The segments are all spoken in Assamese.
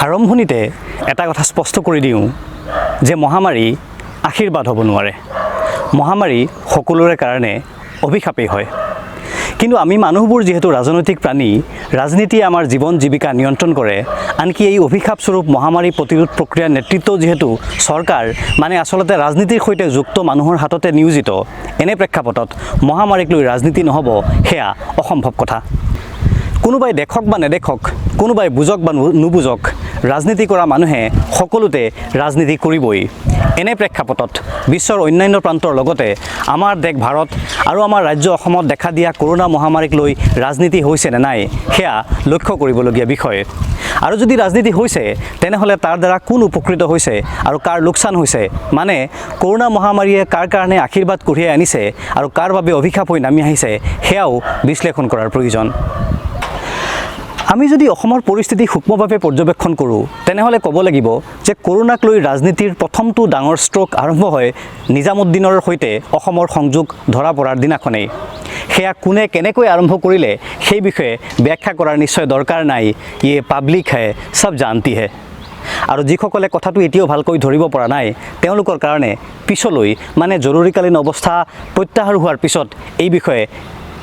আৰম্ভণিতে এটা কথা স্পষ্ট কৰি দিওঁ যে মহামাৰী আশীৰ্বাদ হ'ব নোৱাৰে। মহামাৰী সকলোৰে কাৰণে অভিশাপেই হয়। কিন্তু আমি মানুহবোৰ যিহেতু ৰাজনৈতিক প্ৰাণী, ৰাজনীতিয়ে আমাৰ জীৱন জীৱিকা নিয়ন্ত্ৰণ কৰে। আনকি এই অভিশাপস্বৰূপ মহামাৰী প্ৰতিৰোধ প্ৰক্ৰিয়াৰ নেতৃত্ব যিহেতু চৰকাৰ, মানে আচলতে ৰাজনীতিৰ সৈতে যুক্ত মানুহৰ হাততে নিয়োজিত, এনে প্ৰেক্ষাপটত মহামাৰীক লৈ ৰাজনীতি নহ'ব সেয়া অসম্ভৱ কথা। কোনোবাই দেখক বা নেদেখক, কোনোবাই বুজক বা নুবুজক, ৰাজনীতি কৰা মানুহে সকলোতে ৰাজনীতি কৰিবই। এনে প্ৰেক্ষাপটত বিশ্বৰ অন্যান্য প্ৰান্তৰ লগতে আমাৰ দেশ ভাৰত আৰু আমাৰ ৰাজ্য অসমত দেখা দিয়া কৰোনা মহামাৰীক লৈ ৰাজনীতি হৈছে নে নাই সেয়া লক্ষ্য কৰিবলগীয়া বিষয়। আৰু যদি ৰাজনীতি হৈছে তেনেহ'লে তাৰ দ্বাৰা কোন উপকৃত হৈছে আৰু কাৰ লোকচান হৈছে, মানে কৰোনা মহামাৰীয়ে কাৰ কাৰণে আশীৰ্বাদ কঢ়িয়াই আনিছে আৰু কাৰ বাবে অভিশাপ হৈ নামি আহিছে সেয়াও বিশ্লেষণ কৰাৰ প্ৰয়োজন। আমি যদি অসমৰ পৰিস্থিতি সূক্ষ্মভাৱে পৰ্যবেক্ষণ কৰোঁ তেনেহ'লে ক'ব লাগিব যে কৰোনাক লৈ ৰাজনীতিৰ প্ৰথমটো ডাঙৰ ষ্ট্ৰোক আৰম্ভ হয় নিজামুদ্দিনৰ সৈতে অসমৰ সংযোগ ধৰা পৰাৰ দিনাখনেই। সেয়া কোনে কেনেকৈ আৰম্ভ কৰিলে সেই বিষয়ে ব্যাখ্যা কৰাৰ নিশ্চয় দৰকাৰ নাই, ইয়ে পাব্লিক হে সব জানতি হে। আৰু যিসকলে কথাটো এতিয়াও ভালকৈ ধৰিব পৰা নাই তেওঁলোকৰ কাৰণে পিছলৈ, মানে জৰুৰীকালীন অৱস্থা প্ৰত্যাহাৰ হোৱাৰ পিছত এই বিষয়ে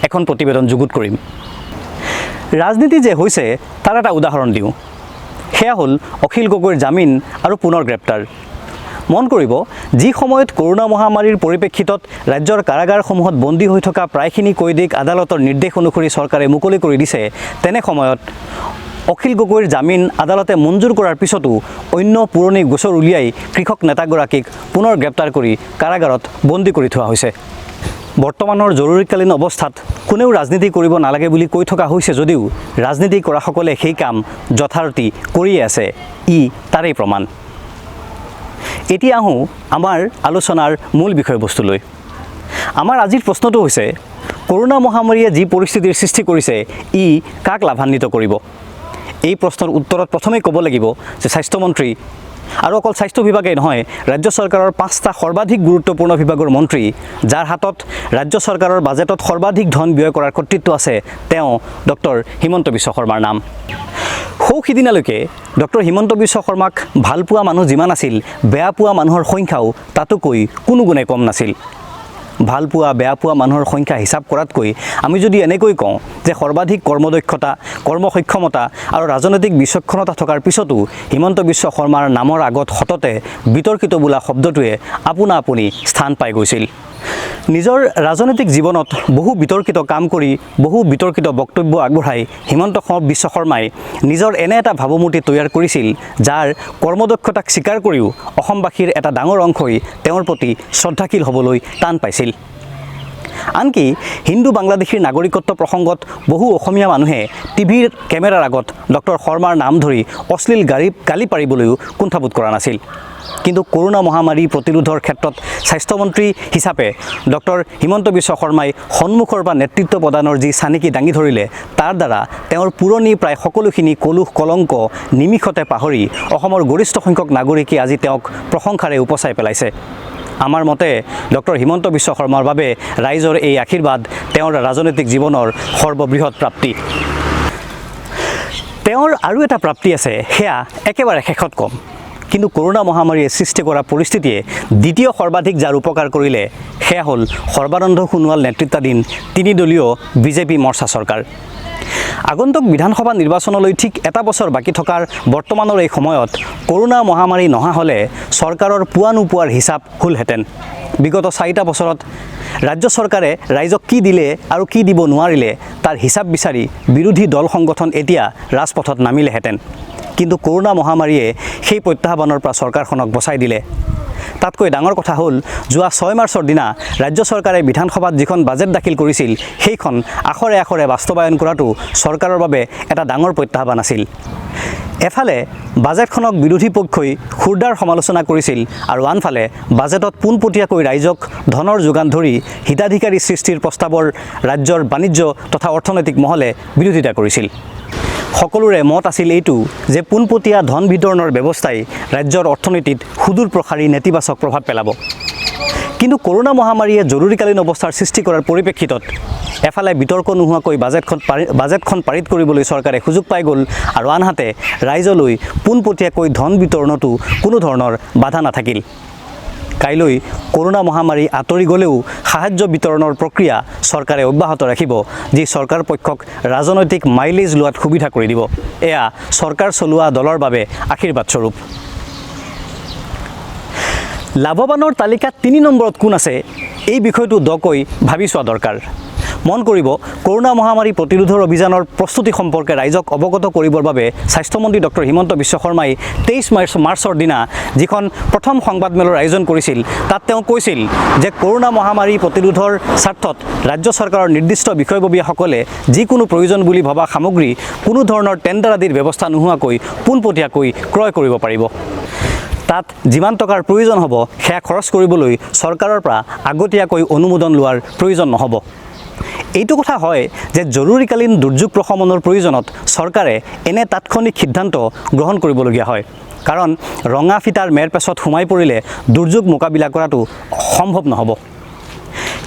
এখন প্ৰতিবেদন যুগুত কৰিম। ৰাজনীতি যে হৈছে তাৰ এটা উদাহৰণ দিওঁ, সেয়া হ'ল অখিল গগৈৰ জামিন আৰু পুনৰ গ্ৰেপ্তাৰ। মন কৰিব, যি সময়ত কৰোনা মহামাৰীৰ পৰিপ্ৰেক্ষিতত ৰাজ্যৰ কাৰাগাৰসমূহত বন্দী হৈ থকা প্ৰায়খিনি কয়দীক আদালতৰ নিৰ্দেশ অনুসৰি চৰকাৰে মুকলি কৰি দিছে, তেনে সময়ত অখিল গগৈৰ জামিন আদালতে মঞ্জুৰ কৰাৰ পিছতো অন্য পুৰণি গোচৰ উলিয়াই কৃষক নেতাগৰাকীক পুনৰ গ্ৰেপ্তাৰ কৰি কাৰাগাৰত বন্দী কৰি থোৱা হৈছে। বৰ্তমানৰ জৰুৰীকালীন অৱস্থাত কোনেও ৰাজনীতি কৰিব নালাগে বুলি কৈ থকা হৈছে যদিও ৰাজনীতি কৰাসকলে সেই কাম যথাৰতি কৰিয়ে আছে, ই তাৰেই প্ৰমাণ। এতিয়া আহোঁ আমাৰ আলোচনাৰ মূল বিষয়বস্তুলৈ। আমাৰ আজিৰ প্ৰশ্নটো হৈছে, কৰোনা মহামাৰীয়ে যি পৰিস্থিতিৰ সৃষ্টি কৰিছে ই কাক লাভান্বিত কৰিব? এই প্ৰশ্নৰ উত্তৰত প্ৰথমেই ক'ব লাগিব যে স্বাস্থ্যমন্ত্ৰী, আৰু অকল স্বাস্থ্য বিভাগেই নহয়, ৰাজ্য চৰকাৰৰ 5টা সৰ্বাধিক গুৰুত্বপূৰ্ণ বিভাগৰ মন্ত্ৰী, যাৰ হাতত ৰাজ্য চৰকাৰৰ বাজেটত সৰ্বাধিক ধন ব্যয় কৰাৰ কৰ্তৃত্ব আছে, তেওঁ ডক্টৰ হিমন্ত বিশ্ব শৰ্মাৰ নাম। সৌ সিদিনালৈকে ডক্টৰ হিমন্ত বিশ্ব শৰ্মাক ভাল পোৱা মানুহ যিমান আছিল, বেয়া পোৱা মানুহৰ সংখ্যাও তাতোকৈ কোনো গুণে কম নাছিল। ভাল পোৱা বেয়া পোৱা মানুহৰ সংখ্যা হিচাপ কৰাতকৈ আমি যদি এনেকৈ কওঁ যে সৰ্বাধিক কৰ্মদক্ষতা, কৰ্মসক্ষমতা আৰু ৰাজনৈতিক বিচক্ষণতা থকাৰ পিছতো হিমন্ত বিশ্ব শৰ্মাৰ নামৰ আগত সততে বিতৰ্কিত বোলা শব্দটোৱে আপোনা আপুনি স্থান পাই গৈছিল। নিজৰ ৰাজনৈতিক জীৱনত বহু বিতৰ্কিত কাম কৰি, বহু বিতৰ্কিত বক্তব্য আগবঢ়াই হিমন্ত বিশ্ব শৰ্মাই নিজৰ এনে এটা ভাৱমূৰ্তি তৈয়াৰ কৰিছিল, যাৰ কৰ্মদক্ষতাক স্বীকাৰ কৰিও অসমবাসীৰ এটা ডাঙৰ অংশই তেওঁৰ প্ৰতি শ্ৰদ্ধাশীল হ'বলৈ টান পাইছিল। আনকি হিন্দু বাংলাদেশীৰ নাগৰিকত্ব প্ৰসংগত বহু অসমীয়া মানুহে টিভিৰ কেমেৰাৰ আগত ডক্টৰ শৰ্মাৰ নাম ধৰি অশ্লীল গালি পাৰিবলৈও কুণ্ঠাবোধ কৰা নাছিল। কিন্তু কৰোনা মহামাৰী প্ৰতিৰোধৰ ক্ষেত্ৰত স্বাস্থ্যমন্ত্ৰী হিচাপে ডক্টৰ হিমন্ত বিশ্ব শৰ্মাই সন্মুখৰ পৰা নেতৃত্ব প্ৰদানৰ যি চানেকি দাঙি ধৰিলে, তাৰ দ্বাৰা তেওঁৰ পুৰণি প্ৰায় সকলোখিনি কলুষ কলংক নিমিষতে পাহৰি অসমৰ গৰিষ্ঠ সংখ্যক নাগৰিকে আজি তেওঁক প্ৰশংসাৰে উপচাই পেলাইছে। আমাৰ মতে ডক্টৰ হিমন্ত বিশ্ব শৰ্মাৰ বাবে ৰাইজৰ এই আশীৰ্বাদ তেওঁৰ ৰাজনৈতিক জীৱনৰ সৰ্ববৃহৎ প্ৰাপ্তি। তেওঁৰ আৰু এটা প্ৰাপ্তি আছে, সেয়া একেবাৰে শেষত কম। কিন্তু কৰোনা মহামাৰীয়ে সৃষ্টি কৰা পৰিস্থিতিয়ে দ্বিতীয় সৰ্বাধিক যাৰ উপকাৰ কৰিলে সেয়া হ'ল সৰ্বানন্দ সোণোৱাল নেতৃত্বাধীন 3দলীয় বিজেপি মৰ্চা চৰকাৰ। আগন্তুক বিধানসভা নিৰ্বাচনলৈ ঠিক এটা বছৰ বাকী থকাৰ বৰ্তমানৰ এই সময়ত কৰোনা মহামাৰী নহা হ'লে চৰকাৰৰ পোৱা নোপোৱাৰ হিচাপ হ'লহেঁতেন। বিগত 4টা বছৰত ৰাজ্য চৰকাৰে ৰাইজক কি দিলে আৰু কি দিব নোৱাৰিলে তাৰ হিচাপ বিচাৰি বিৰোধী দল সংগঠন এতিয়া ৰাজপথত নামিলেহেঁতেন। কিন্তু কৰোনা মহামাৰীয়ে সেই প্ৰত্যাহ্বানৰ পৰা চৰকাৰখনক বচাই দিলে। তাতকৈ ডাঙৰ কথা হ'ল, যোৱা 6 মাৰ্চৰ দিনা ৰাজ্য চৰকাৰে বিধানসভাত যিখন বাজেট দাখিল কৰিছিল সেইখন আখৰে আখৰে বাস্তৱায়ন কৰাটো চৰকাৰৰ বাবে এটা ডাঙৰ প্ৰত্যাহ্বান আছিল। এফালে বাজেটখনক বিৰোধী পক্ষই খুৰদাৰ সমালোচনা কৰিছিল আৰু আনফালে বাজেটত পোনপটীয়াকৈ ৰাইজক ধনৰ যোগান ধৰি হিতাধিকাৰী সৃষ্টিৰ প্ৰস্তাৱৰ ৰাজ্যৰ বাণিজ্য তথা অৰ্থনৈতিক মহলে বিৰোধিতা কৰিছিল। সকলোৰে মত আছিল এইটো যে পোনপটীয়া ধন বিতৰণৰ ব্যৱস্থাই ৰাজ্যৰ অৰ্থনীতিত সুদূৰ প্ৰসাৰী নেতিবাচক প্ৰভাৱ পেলাব। কিন্তু কৰোনা মহামাৰীয়ে জৰুৰীকালীন অৱস্থাৰ সৃষ্টি কৰাৰ পৰিপ্ৰেক্ষিতত এফালে বিতৰ্ক নোহোৱাকৈ বাজেটখন পাৰিত কৰিবলৈ চৰকাৰে সুযোগ পাই গ'ল আৰু আনহাতে ৰাইজলৈ পোনপটীয়াকৈ ধন বিতৰণতো কোনো ধৰণৰ বাধা নাথাকিল। কাইলৈ কৰোনা মহামাৰী আঁতৰি গ'লেও সাহায্য বিতৰণৰ প্ৰক্ৰিয়া চৰকাৰে অব্যাহত ৰাখিব, যি চৰকাৰ পক্ষক ৰাজনৈতিক মাইলেজ লোৱাত সুবিধা কৰি দিব। এয়া চৰকাৰ চলোৱা দলৰ বাবে আশীৰ্বাদ স্বৰূপ। লাভৱানৰ তালিকাত ৩ নম্বৰত কোন আছে, এই বিষয়টো দকৈ ভাবি চোৱা দৰকাৰ। মন কৰিব, কৰোনা মহামাৰী প্ৰতিৰোধৰ অভিযানৰ প্ৰস্তুতি সম্পৰ্কে ৰাইজক অৱগত কৰিবৰ বাবে স্বাস্থ্যমন্ত্ৰী ডক্টৰ হিমন্ত বিশ্ব শৰ্মাই 23 মাৰ্চৰ দিনা যিখন প্ৰথম সংবাদমেলৰ আয়োজন কৰিছিল, তাত তেওঁ কৈছিল যে কৰোনা মহামাৰী প্ৰতিৰোধৰ স্বাৰ্থত ৰাজ্য চৰকাৰৰ নিৰ্দিষ্ট বিষয়ববীয়াসকলে যিকোনো প্ৰয়োজন বুলি ভবা সামগ্ৰী কোনো ধৰণৰ টেণ্ডাৰ আদিৰ ব্যৱস্থা নোহোৱাকৈ পোনপটীয়াকৈ ক্ৰয় কৰিব পাৰিব। তাত যিমান টকাৰ প্ৰয়োজন হ'ব সেয়া খৰচ কৰিবলৈ চৰকাৰৰ পৰা আগতীয়াকৈ অনুমোদন লোৱাৰ প্ৰয়োজন নহ'ব। এইটো কথা হয় যে জৰুৰীকালীন দুৰ্যোগ প্ৰশমনৰ প্ৰয়োজনত চৰকাৰে এনে তাৎক্ষণিক সিদ্ধান্ত গ্ৰহণ কৰিবলগীয়া হয়, কাৰণ ৰঙা ফিটাৰ মেৰপেচত সোমাই পৰিলে দুৰ্যোগ মোকাবিলা কৰাটো সম্ভৱ নহ'ব।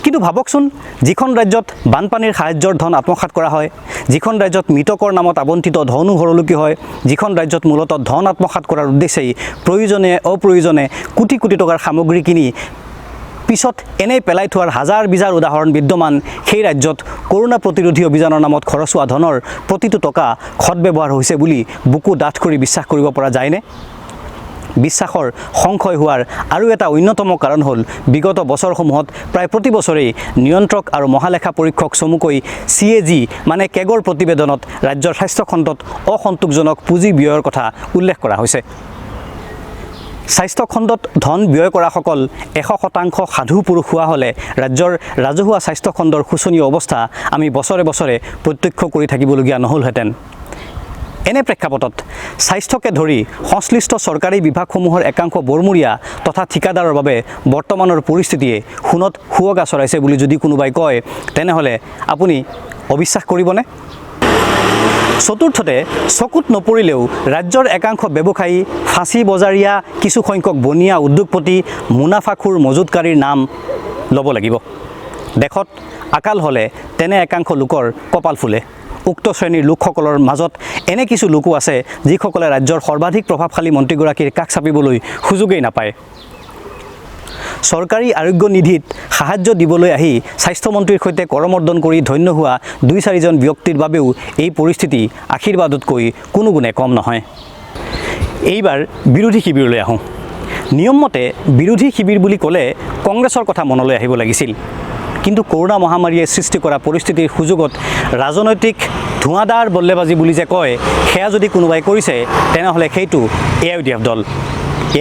কিন্তু ভাবকচোন, যিখন ৰাজ্যত বানপানীৰ সাহায্যৰ ধন আত্মসাৎ কৰা হয়, যিখন ৰাজ্যত মৃতকৰ নামত আবণ্টিত ধনো হৰলুকি হয়, যিখন ৰাজ্যত মূলতঃ ধন আত্মসাৎ কৰাৰ উদ্দেশ্যেই প্ৰয়োজনে অপ্ৰয়োজনে কোটি কোটি টকাৰ সামগ্ৰী কিনি পিছত এনেই পেলাই থোৱাৰ হাজাৰ বিজাৰ উদাহৰণ বিদ্যমান, সেই ৰাজ্যত কৰোনা প্ৰতিৰোধী অভিযানৰ নামত খৰচ হোৱা ধনৰ প্ৰতিটো টকা সৎব্যৱহাৰ হৈছে বুলি বুকু ডাঠ কৰি বিশ্বাস কৰিব পৰা যায়নে? বিশ্বাসৰ সংশয় হোৱাৰ আৰু এটা অন্যতম কাৰণ হ'ল বিগত বছৰসমূহত প্ৰায় প্ৰতি বছৰেই নিয়ন্ত্ৰক আৰু মহালেখা পৰীক্ষক চমুকৈ CAG মানে কেগৰ প্ৰতিবেদনত ৰাজ্যৰ স্বাস্থ্য খণ্ডত অসন্তোষজনক পুঁজি ব্যয়ৰ কথা উল্লেখ কৰা হৈছে। স্বাস্থ্য খণ্ডত ধন ব্যয় কৰাসকল 100% সাধু পুৰুষ হোৱা হ'লে ৰাজ্যৰ ৰাজহুৱা স্বাস্থ্য খণ্ডৰ শোচনীয় অৱস্থা আমি বছৰে বছৰে প্ৰত্যক্ষ কৰি থাকিবলগীয়া নহ'লহেঁতেন। এনে প্ৰেক্ষাপটত স্বাস্থ্যকে ধৰি সংশ্লিষ্ট চৰকাৰী বিভাগসমূহৰ একাংশ বৰমূৰীয়া তথা ঠিকাদাৰৰ বাবে বৰ্তমানৰ পৰিস্থিতিয়ে সোণত সুৱগা চৰাইছে বুলি যদি কোনোবাই কয়, তেনেহ'লে আপুনি অবিশ্বাস কৰিবনে? চতুৰ্থতে, চকুত নপৰিলেও ৰাজ্যৰ একাংশ ব্যৱসায়ী, ফাঁচী বজাৰীয়া কিছু সংখ্যক বনীয়া উদ্যোগপতি, মুনাফাখোৰ মজুতকাৰীৰ নাম ল'ব লাগিব। দেশত আকাল হ'লে তেনে একাংশ লোকৰ কপাল ফুলে। উক্ত শ্ৰেণীৰ লোকসকলৰ মাজত এনে কিছু লোকো আছে যিসকলে ৰাজ্যৰ সৰ্বাধিক প্ৰভাৱশালী মন্ত্ৰীগৰাকীৰ কাষ চাপিবলৈ সুযোগেই নাপায়। চৰকাৰী আৰোগ্য নিধিত সাহায্য দিবলৈ আহি স্বাস্থ্যমন্ত্ৰীৰ সৈতে কৰমৰ্দন কৰি ধন্য হোৱা 2-4জন ব্যক্তিৰ বাবেও এই পৰিস্থিতি আশীৰ্বাদতকৈ কোনো গুণে কম নহয়। এইবাৰ বিৰোধী শিবিৰলৈ আহোঁ। নিয়মমতে বিৰোধী শিবিৰ বুলি ক'লে কংগ্ৰেছৰ কথা মনলৈ আহিব লাগিছিল, কিন্তু কৰোনা মহামাৰীয়ে সৃষ্টি কৰা পৰিস্থিতিৰ সুযোগত ৰাজনৈতিক ধোঁৱাদাৰ বল্লেবাজী বুলি যে কয়, সেয়া যদি কোনোবাই কৰিছে তেনেহ'লে সেইটো AIUDF দল।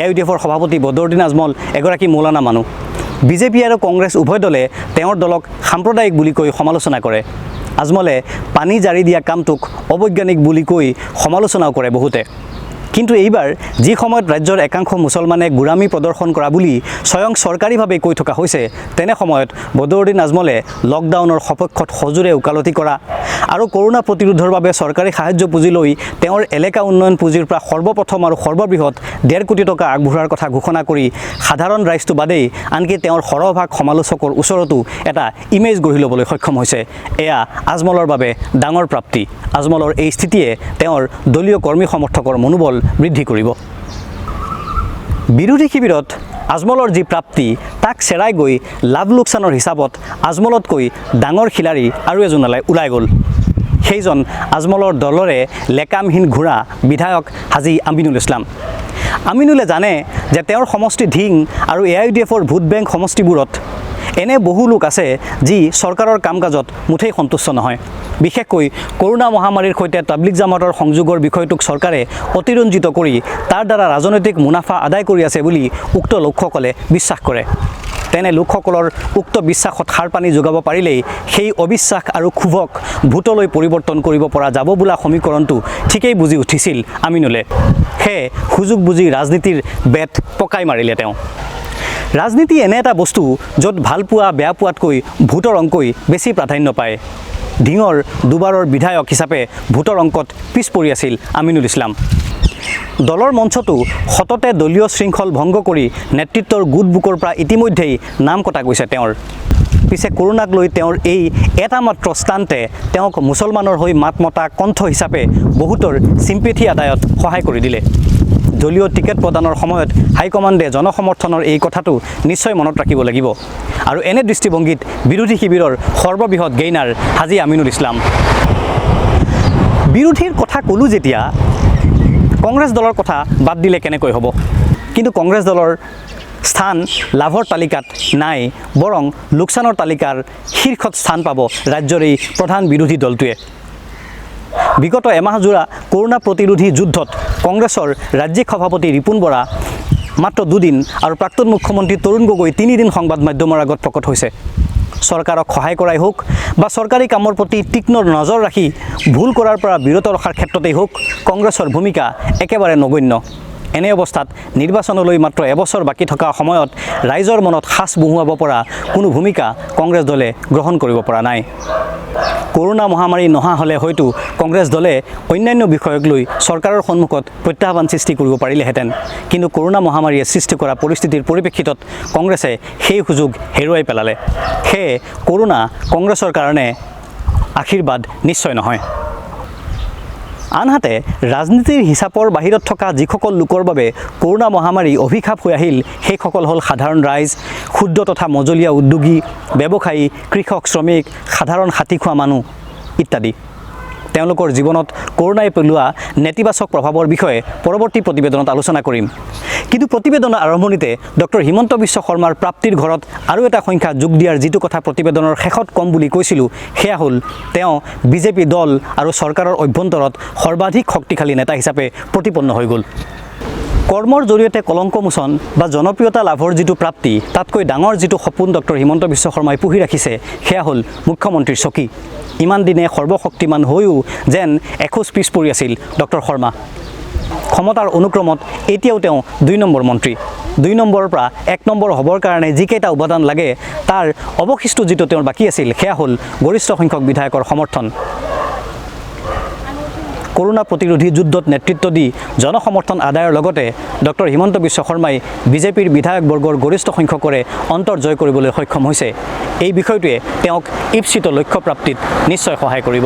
AIUDFৰ সভাপতি বদৰুদ্দিন আজমল এগৰাকী মৌলানা মানুহ। বিজেপি আৰু কংগ্ৰেছ উভয় দলে তেওঁৰ দলক সাম্প্ৰদায়িক বুলি কৈ সমালোচনা কৰে। আজমলে পানী জাৰি দিয়া কামটোক অবৈজ্ঞানিক বুলি কৈ সমালোচনাও কৰে বহুতে। কিন্তু এইবাৰ যি সময়ত ৰাজ্যৰ একাংশ মুছলমানে গোৰামী প্ৰদৰ্শন কৰা বুলি স্বয়ং চৰকাৰীভাৱে কৈ থকা হৈছে, তেনে সময়ত বদৰুদ্দিন আজমলে লকডাউনৰ সপক্ষত সজোৰে ওকালতি কৰা আৰু কৰোনা প্ৰতিৰোধৰ বাবে চৰকাৰী সাহায্য পুঁজি লৈ তেওঁৰ এলেকা উন্নয়ন পুঁজিৰ পৰা সৰ্বপ্ৰথম আৰু সৰ্ববৃহৎ 1.5 কোটি টকা আগবঢ়োৱাৰ কথা ঘোষণা কৰি সাধাৰণ ৰাইজটো বাদেই আনকি তেওঁৰ সৰহভাগ সমালোচকৰ ওচৰতো এটা ইমেজ গঢ়ি ল'বলৈ সক্ষম হৈছে। এয়া আজমলৰ বাবে ডাঙৰ প্ৰাপ্তি। আজমলৰ এই স্থিতিয়ে তেওঁৰ দলীয় কৰ্মী সমৰ্থকৰ মনোবল বৃদ্ধি কৰিব। বিৰোধী শিবিৰত আজমলৰ যি প্ৰাপ্তি তাক চেৰাই গৈ লাভ লোকচানৰ হিচাপত আজমলতকৈ ডাঙৰ খিলাৰী আৰু এজন ওলাই গ'ল। সেইজন আজমলৰ দলৰে লেকামহীন ঘোঁৰা বিধায়ক হাজী আমিনুল ইছলাম। আমিনুলে জানে যে তেওঁৰ সমষ্টি ধিং আৰু AIUDFৰ ভোট বেংক সমষ্টিবোৰত এনে বহু লোক আছে যি চৰকাৰৰ কাম কাজত মুঠেই সন্তুষ্ট নহয়। বিশেষকৈ কৰোনা মহামাৰীৰ সৈতে তাবলিগ জামাতৰ সংযোগৰ বিষয়টোক চৰকাৰে অতিৰঞ্জিত কৰি তাৰ দ্বাৰা ৰাজনৈতিক মুনাফা আদায় কৰি আছে বুলি উক্ত লোকসকলে বিশ্বাস কৰে। তেনে লোকসকলৰ উক্ত বিশ্বাসত সাৰ পানী যোগাব পাৰিলেই সেই অবিশ্বাস আৰু ক্ষোভক ভোটলৈ পৰিৱৰ্তন কৰিব পৰা যাব বোলা সমীকৰণটো ঠিকেই বুজি উঠিছিল আমিনুলে। সেয়ে সুযোগ বুজি ৰাজনীতিৰ বেট পকাই মাৰিলে তেওঁ। ৰাজনীতি এনে এটা বস্তু য'ত ভাল পোৱা বেয়া পোৱাতকৈ ভোটৰ অংকই বেছি প্ৰাধান্য পায়। ধিঙৰ দুবাৰৰ বিধায়ক হিচাপে ভোটৰ অংকত পিছ পৰি আছিল আমিনুল ইছলাম। দলৰ মঞ্চতো সততে দলীয় শৃংখল ভংগ কৰি নেতৃত্বৰ গোট বুকৰ পৰা ইতিমধ্যেই নাম কটা গৈছে তেওঁৰ। পিছে কৰোণাক লৈ তেওঁৰ এই এটা মাত্ৰ স্থানতে তেওঁক মুছলমানৰ হৈ মাত মতা কণ্ঠ হিচাপে বহুতৰ চিম্পেথি আদায়ত সহায় কৰি দিলে। দলীয় টিকেট প্ৰদানৰ সময়ত হাইকমাণ্ডে জনসমৰ্থনৰ এই কথাটো নিশ্চয় মনত ৰাখিব লাগিব। আৰু এনে দৃষ্টিভংগীত বিৰোধী শিবিৰৰ সৰ্ববৃহৎ গেইনাৰ হাজী আমিনুল ইছলাম। বিৰোধীৰ কথা ক'লোঁ যেতিয়া কংগ্ৰেছ দলৰ কথা বাদ দিলে কেনেকৈ হ'ব? কিন্তু কংগ্ৰেছ দলৰ স্থান লাভৰ তালিকাত নাই, বৰং লোকচানৰ তালিকাৰ শীৰ্ষত স্থান পাব ৰাজ্যৰ এই প্ৰধান বিৰোধী দলটোৱে। বিগত এমাহজোৰা কৰোণা প্ৰতিৰোধী যুদ্ধত কংগ্ৰেছৰ ৰাজ্যিক সভাপতি ৰিপুণ বৰা মাত্ৰ 2 দিন আৰু প্ৰাক্তন মুখ্যমন্ত্ৰী তৰুণ গগৈ 3 দিন সংবাদ মাধ্যমৰ আগত প্ৰকট হৈছে। চৰকাৰক সহায় কৰাই হওক বা চৰকাৰী কামৰ প্ৰতি তীক্ষ্ণ নজৰ ৰাখি ভুল কৰাৰ পৰা বিৰত ৰখাৰ ক্ষেত্ৰতেই হওক, কংগ্ৰেছৰ ভূমিকা একেবাৰে নগণ্য। এনে অৱস্থাত নিৰ্বাচনলৈ মাত্ৰ এবছৰ বাকী থকা সময়ত ৰাইজৰ মনত সাঁচ বহুৱাব পৰা কোনো ভূমিকা কংগ্ৰেছ দলে গ্ৰহণ কৰিব পৰা নাই। কৰোণা মহামাৰী নহা হ'লে হয়তো কংগ্ৰেছ দলে অন্যান্য বিষয়ক লৈ চৰকাৰৰ সন্মুখত প্ৰত্যাহ্বান সৃষ্টি কৰিব পাৰিলেহেঁতেন। কিন্তু কৰোণা মহামাৰীয়ে সৃষ্টি কৰা পৰিস্থিতিৰ পৰিপ্ৰেক্ষিতত কংগ্ৰেছে সেই সুযোগ হেৰুৱাই পেলালে। সেয়ে কৰোণা কংগ্ৰেছৰ কাৰণে আশীৰ্বাদ নিশ্চয় নহয়। আনহাতে ৰাজনীতিৰ হিচাপৰ বাহিৰত থকা যিসকল লোকৰ বাবে কৰোণা মহামাৰী অভিশাপ হৈ আহিল, সেইসকল হ'ল সাধাৰণ ৰাইজ, ক্ষুদ্ৰ তথা মজলীয়া উদ্যোগী, ব্যৱসায়ী, কৃষক, শ্ৰমিক, সাধাৰণ হাতী খোৱা মানুহ ইত্যাদি। তেওঁলোকৰ জীৱনত কৰোণাই পেলোৱা নেতিবাচক প্ৰভাৱৰ বিষয়ে পৰৱৰ্তী প্ৰতিবেদনত আলোচনা কৰিম। কিন্তু প্ৰতিবেদনৰ আৰম্ভণিতে ডক্টৰ হিমন্ত বিশ্ব শৰ্মাৰ প্ৰাপ্তিৰ ঘৰত আৰু এটা সংখ্যা যোগ দিয়াৰ যিটো কথা প্ৰতিবেদনৰ শেষত কম বুলি কৈছিলোঁ, সেয়া হ'ল তেওঁ বিজেপি দল আৰু চৰকাৰৰ অভ্যন্তৰত সৰ্বাধিক শক্তিশালী নেতা হিচাপে প্ৰতিপন্ন হৈ গ'ল। কৰ্মৰ জৰিয়তে কলংকমোচন বা জনপ্ৰিয়তা লাভৰ যিটো প্ৰাপ্তি, তাতকৈ ডাঙৰ যিটো সপোন ডক্টৰ হিমন্ত বিশ্ব শৰ্মাই পুহি ৰাখিছে, সেয়া হ'ল মুখ্যমন্ত্ৰীৰ চকী। ইমান দিনে সৰ্বশক্তিমান হৈও যেন এখোজ পিছ পৰি আছিল ডক্টৰ শৰ্মা। ক্ষমতাৰ অনুক্ৰমত এতিয়াও তেওঁ 2 নম্বৰ মন্ত্ৰী। 2 নম্বৰৰ পৰা 1 নম্বৰ হ'বৰ কাৰণে যিকেইটা উপাদান লাগে, তাৰ অৱশিষ্ট যিটো তেওঁৰ বাকী আছিল, সেয়া হ'ল গৰিষ্ঠ সংখ্যক বিধায়কৰ সমৰ্থন। কৰোণা প্ৰতিৰোধী যুদ্ধত নেতৃত্ব দি জনসমৰ্থন আদায়ৰ লগতে ডক্টৰ হিমন্ত বিশ্ব শৰ্মাই বিজেপিৰ বিধায়কবৰ্গৰ গৰিষ্ঠ সংখ্যকৰে অন্তৰ জয় কৰিবলৈ সক্ষম হৈছে। এই বিষয়টোৱে তেওঁক ঈপ্সিত লক্ষ্য প্ৰাপ্তিত নিশ্চয় সহায় কৰিব।